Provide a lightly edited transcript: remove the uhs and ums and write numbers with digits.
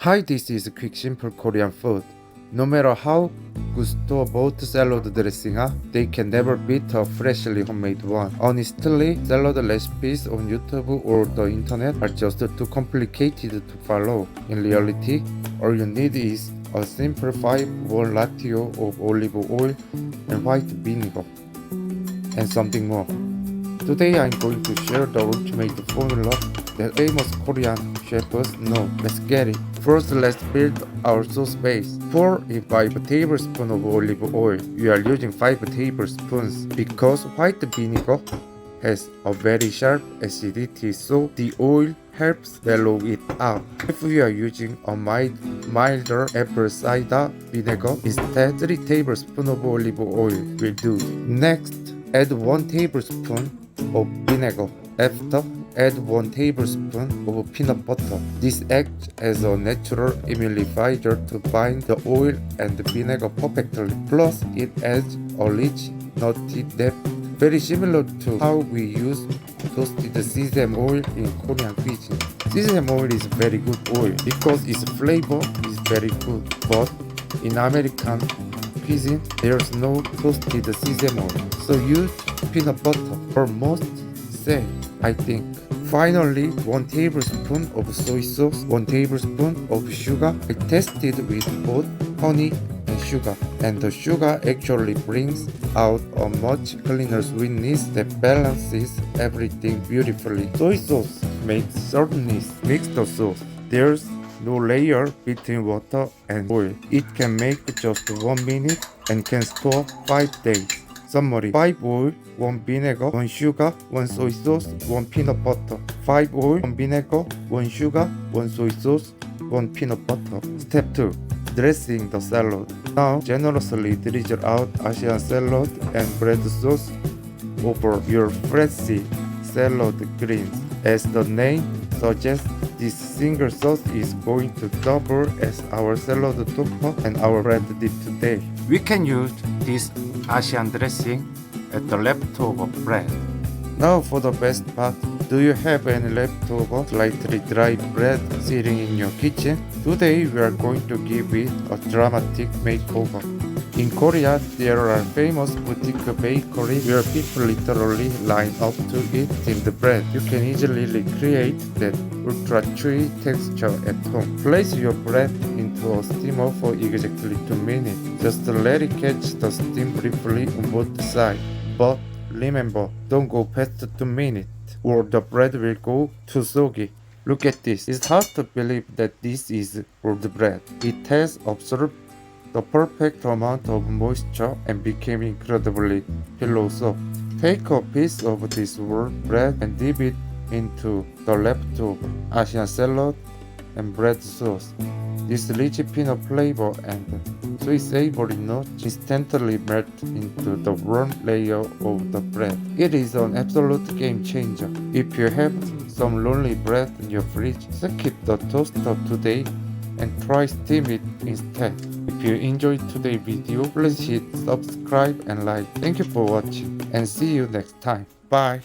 Hi, this is quick simple Korean food. No matter how good store-bought salad dressing are, they can never beat a freshly homemade one. Honestly, salad recipes on YouTube or the internet are just too complicated to follow. In reality, all you need is a simple 5-word ratio of olive oil and white vinegar, and something more. Today I'm going to share the ultimate formula that famous Korean chefs know. Let's get it. First, let's build our sauce base. Pour in 5 tablespoons of olive oil. We are using 5 tablespoons because white vinegar has a very sharp acidity, so the oil helps mellow it out. If we are using a milder apple cider vinegar, instead 3 tablespoons of olive oil will do. Next, add 1 tablespoon of vinegar. After, add 1 tablespoon of peanut butter. This acts as a natural emulsifier to bind the oil and the vinegar perfectly. Plus, it adds a rich, nutty depth, very similar to how we use toasted sesame oil in Korean cuisine. Sesame oil is very good oil because its flavor is very good, but in American cuisine, there's no toasted sesame oil, so use peanut butter for most say, I think. Finally, 1 tablespoon of soy sauce, 1 tablespoon of sugar. I tested with both honey and sugar, and the sugar actually brings out a much cleaner sweetness that balances everything beautifully. Soy sauce makes certainly mix the sauce. There's no layer between water and oil. It can make just 1 minute and can store 5 days. Summary: 5 oil, 1 vinegar, 1 sugar, 1 soy sauce, 1 peanut butter. 5 oil, 1 vinegar, 1 sugar, 1 soy sauce, 1 peanut butter. Step 2. Dressing the salad. Now generously drizzle out Asian salad and bread sauce over your freshly salad greens. As the name suggests, this single sauce is going to double as our salad topper and our bread dip today. We can use this Asian dressing at the leftover bread. Now for the best part. Do you have any leftover slightly dry bread sitting in your kitchen? Today we are going to give it a dramatic makeover. In Korea, there are famous boutique bakeries where people literally line up to eat steamed bread. You can easily recreate that ultra chewy texture at home. Place your bread into a steamer for exactly 2 minutes. Just let it catch the steam briefly on both sides. But remember, don't go past 2 minutes or the bread will go too soggy. Look at this. It's hard to believe that this is rolled bread. It has absorbed the perfect amount of moisture and became incredibly pillow soft. Take a piece of this rolled bread and dip it into the leftover Asian salad and bread sauce. This rich peanut flavor and sweet savory notes instantly melt into the warm layer of the bread. It is an absolute game changer. If you have some lonely bread in your fridge, skip the toaster today and try steam it instead. If you enjoyed today's video, please hit subscribe and like. Thank you for watching and see you next time. Bye.